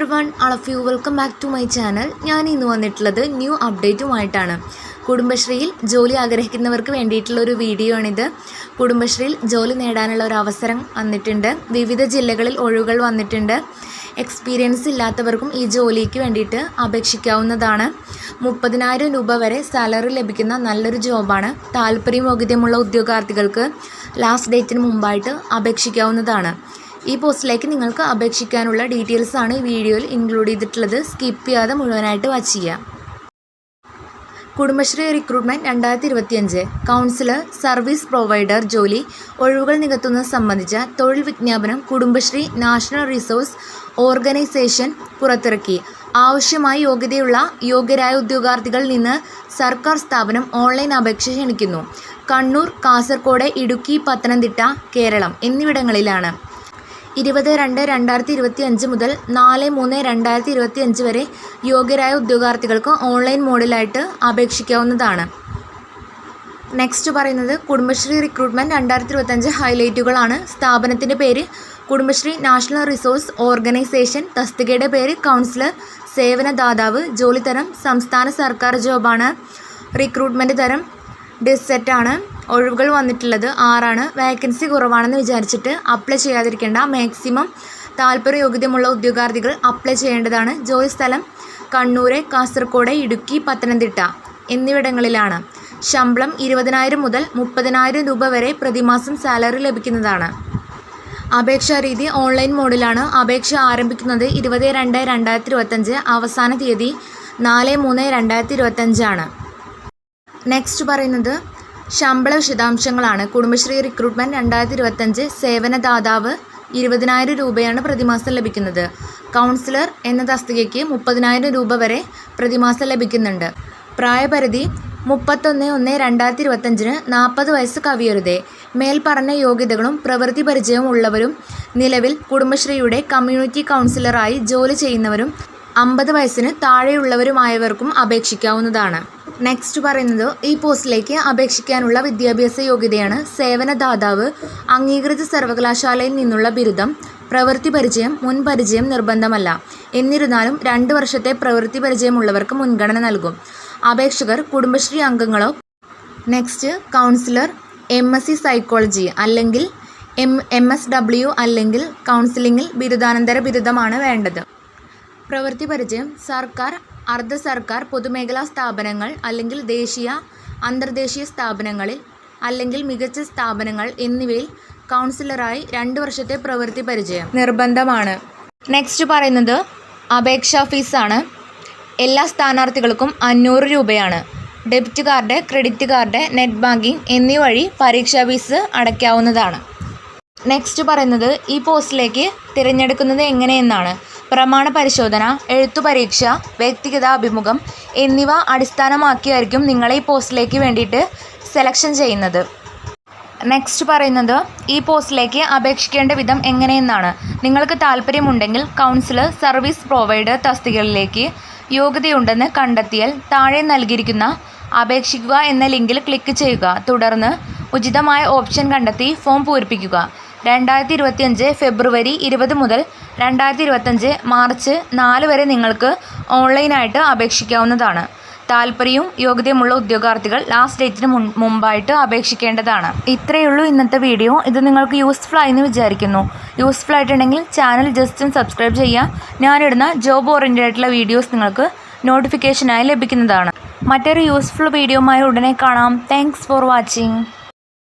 everyone, all of you, welcome back to my channel. ഞാൻ ഇന്ന് വന്നിട്ടുള്ളത് ന്യൂ അപ്ഡേറ്റുമായിട്ടാണ്. കുടുംബശ്രീയിൽ ജോലി ആഗ്രഹിക്കുന്നവർക്ക് വേണ്ടിയിട്ടുള്ള ഒരു വീഡിയോ ആണിത്. കുടുംബശ്രീയിൽ ജോലി നേടാനുള്ള ഒരു അവസരം വന്നിട്ടുണ്ട്. വിവിധ ജില്ലകളിൽ ഒഴിവുകൾ വന്നിട്ടുണ്ട്. എക്സ്പീരിയൻസ് ഇല്ലാത്തവർക്കും ഈ ജോലിക്ക് വേണ്ടിയിട്ട് അപേക്ഷിക്കാവുന്നതാണ്. 30,000 രൂപ വരെ സാലറി ലഭിക്കുന്ന നല്ലൊരു ജോബാണ്. താല്പര്യമോഗ്യതയുള്ള ഉദ്യോഗാർത്ഥികൾക്ക് ലാസ്റ്റ് ഡേറ്റിന് മുമ്പായിട്ട് അപേക്ഷിക്കാവുന്നതാണ്. ഈ പോസ്റ്റിലേക്ക് നിങ്ങൾക്ക് അപേക്ഷിക്കാനുള്ള ഡീറ്റെയിൽസാണ് ഈ വീഡിയോയിൽ ഇൻക്ലൂഡ് ചെയ്തിട്ടുള്ളത്. സ്കിപ്പ് ചെയ്യാതെ മുഴുവനായിട്ട് വാച്ച് ചെയ്യാം. Kudumbashree recruitment 2025 councillor service provider ജോലി ഒഴിവുകൾ നികത്തുന്നത് സംബന്ധിച്ച തൊഴിൽ വിജ്ഞാപനം കുടുംബശ്രീ നാഷണൽ റിസോഴ്സ് ഓർഗനൈസേഷൻ പുറത്തിറക്കി. ആവശ്യമായ യോഗ്യരായ ഉദ്യോഗാർത്ഥികളിൽ നിന്ന് സർക്കാർ സ്ഥാപനം ഓൺലൈൻ അപേക്ഷ ക്ഷണിക്കുന്നു. കണ്ണൂർ, കാസർഗോഡ്, ഇടുക്കി, പത്തനംതിട്ട, കേരളം എന്നിവിടങ്ങളിലാണ്. 20/2/2025 മുതൽ 4/3/2025 വരെ യോഗ്യരായ ഉദ്യോഗാർത്ഥികൾക്ക് ഓൺലൈൻ മോഡിലായിട്ട് അപേക്ഷിക്കാവുന്നതാണ്. നെക്സ്റ്റ് പറയുന്നത് കുടുംബശ്രീ റിക്രൂട്ട്മെൻറ്റ് 2025 ഹൈലൈറ്റുകളാണ്. സ്ഥാപനത്തിൻ്റെ പേര് കുടുംബശ്രീ നാഷണൽ റിസോഴ്സ് ഓർഗനൈസേഷൻ. തസ്തികയുടെ പേര് കൗൺസിലർ, സേവനദാതാവ്. ജോലി തരം സംസ്ഥാന സർക്കാർ ജോബാണ്. റിക്രൂട്ട്മെൻറ്റ് തരം ഡിസെറ്റാണ്. ഒഴിവുകൾ വന്നിട്ടുള്ളത് 6 വേക്കൻസി കുറവാണെന്ന് വിചാരിച്ചിട്ട് അപ്ലൈ ചെയ്യാതിരിക്കേണ്ട. മാക്സിമം താല്പര്യയോഗ്യതയുള്ള ഉദ്യോഗാർത്ഥികൾ അപ്ലൈ ചെയ്യേണ്ടതാണ്. ജോലി സ്ഥലം കണ്ണൂർ, കാസർഗോഡ്, ഇടുക്കി, പത്തനംതിട്ട എന്നിവിടങ്ങളിലാണ്. ശമ്പളം 20,000 മുതൽ 30,000 രൂപ വരെ പ്രതിമാസം സാലറി ലഭിക്കുന്നതാണ്. അപേക്ഷാ രീതി ഓൺലൈൻ മോഡിലാണ്. അപേക്ഷ ആരംഭിക്കുന്നത് 20/2/2025. അവസാന തീയതി 4/3/2025 ആണ്. നെക്സ്റ്റ് പറയുന്നത് ശമ്പള വിശദാംശങ്ങളാണ്. കുടുംബശ്രീ റിക്രൂട്ട്മെൻറ്റ് 2025 സേവനദാതാവ് 20,000 രൂപയാണ് പ്രതിമാസം ലഭിക്കുന്നത്. കൗൺസിലർ എന്ന തസ്തികയ്ക്ക് 30,000 രൂപ വരെ പ്രതിമാസം ലഭിക്കുന്നുണ്ട്. പ്രായപരിധി 31/1/2025 40 വയസ്സ് കവിയരുത്. മേൽപ്പറഞ്ഞ യോഗ്യതകളും പ്രവൃത്തി പരിചയവും ഉള്ളവരും നിലവിൽ കുടുംബശ്രീയുടെ കമ്മ്യൂണിറ്റി കൗൺസിലറായി ജോലി ചെയ്യുന്നവരും 50 വയസ്സിന് താഴെയുള്ളവരുമായവർക്കും അപേക്ഷിക്കാവുന്നതാണ്. നെക്സ്റ്റ് പറയുന്നത് ഈ പോസ്റ്റിലേക്ക് അപേക്ഷിക്കാനുള്ള വിദ്യാഭ്യാസ യോഗ്യതയാണ്. സേവനദാതാവ് അംഗീകൃത സർവകലാശാലയിൽ നിന്നുള്ള ബിരുദം. പ്രവൃത്തി പരിചയം, മുൻ പരിചയം നിർബന്ധമല്ല. എന്നിരുന്നാലും 2 വർഷത്തെ പ്രവൃത്തി പരിചയമുള്ളവർക്ക് മുൻഗണന നൽകും. അപേക്ഷകർ കുടുംബശ്രീ അംഗങ്ങളോ. നെക്സ്റ്റ് കൗൺസിലർ MSc സൈക്കോളജി അല്ലെങ്കിൽ MSW അല്ലെങ്കിൽ കൗൺസിലിങ്ങിൽ ബിരുദാനന്തര ബിരുദമാണ് വേണ്ടത്. പ്രവൃത്തി പരിചയം സർക്കാർ, അർദ്ധ സർക്കാർ, പൊതുമേഖലാ സ്ഥാപനങ്ങൾ അല്ലെങ്കിൽ ദേശീയ അന്തർദേശീയ സ്ഥാപനങ്ങളിൽ അല്ലെങ്കിൽ മികച്ച സ്ഥാപനങ്ങൾ എന്നിവയിൽ കൗൺസിലറായി 2 വർഷത്തെ പ്രവൃത്തി പരിചയം നിർബന്ധമാണ്. നെക്സ്റ്റ് പറയുന്നത് അപേക്ഷാ ഫീസാണ്. എല്ലാ സ്ഥാനാർത്ഥികൾക്കും 500 രൂപയാണ്. Debit card, credit card, net banking എന്നിവ വഴി പരീക്ഷാ ഫീസ് അടയ്ക്കാവുന്നതാണ്. നെക്സ്റ്റ് പറയുന്നത് ഈ പോസ്റ്റിലേക്ക് തിരഞ്ഞെടുക്കുന്നത് എങ്ങനെയെന്നാണ്. പ്രമാണ പരിശോധന, എഴുത്തു പരീക്ഷ, വ്യക്തിഗത അഭിമുഖം എന്നിവ അടിസ്ഥാനമാക്കിയായിരിക്കും നിങ്ങളെ ഈ പോസ്റ്റിലേക്ക് വേണ്ടിയിട്ട് സെലക്ഷൻ ചെയ്യുന്നത്. നെക്സ്റ്റ് പറയുന്നത് ഈ പോസ്റ്റിലേക്ക് അപേക്ഷിക്കേണ്ട വിധം എങ്ങനെയെന്നാണ്. നിങ്ങൾക്ക് താല്പര്യമുണ്ടെങ്കിൽ കൗൺസിലർ സർവീസ് പ്രൊവൈഡർ തസ്തികകളിലേക്ക് യോഗ്യതയുണ്ടെന്ന് കണ്ടെത്തിയാൽ താഴെ നൽകിയിരിക്കുന്ന അപേക്ഷിക്കുക എന്ന ലിങ്കിൽ ക്ലിക്ക് ചെയ്യുക. തുടർന്ന് ഉചിതമായ ഓപ്ഷൻ കണ്ടെത്തി ഫോം പൂരിപ്പിക്കുക. 2025 ഫെബ്രുവരി 20 മുതൽ 2025 മാർച്ച് 4 വരെ നിങ്ങൾക്ക് ഓൺലൈനായിട്ട് അപേക്ഷിക്കാവുന്നതാണ്. താല്പര്യവും യോഗ്യതയുമുള്ള ഉദ്യോഗാർത്ഥികൾ ലാസ്റ്റ് ഡേറ്റിന് മുമ്പായിട്ട് അപേക്ഷിക്കേണ്ടതാണ്. ഇത്രയേ ഉള്ളൂ ഇന്നത്തെ വീഡിയോ. ഇത് നിങ്ങൾക്ക് യൂസ്ഫുൾ ആയെന്ന് വിചാരിക്കുന്നു. യൂസ്ഫുൾ ആയിട്ടുണ്ടെങ്കിൽ ചാനൽ ജസ്റ്റ് ഒന്ന് സബ്സ്ക്രൈബ് ചെയ്യുക. ഞാനിടുന്ന ജോബ് ഓറിയൻറ്റഡ് ആയിട്ടുള്ള വീഡിയോസ് നിങ്ങൾക്ക് നോട്ടിഫിക്കേഷനായി ലഭിക്കുന്നതാണ്. മറ്റൊരു യൂസ്ഫുൾ വീഡിയോയുമായി ഉടനെ കാണാം. Thanks for watching.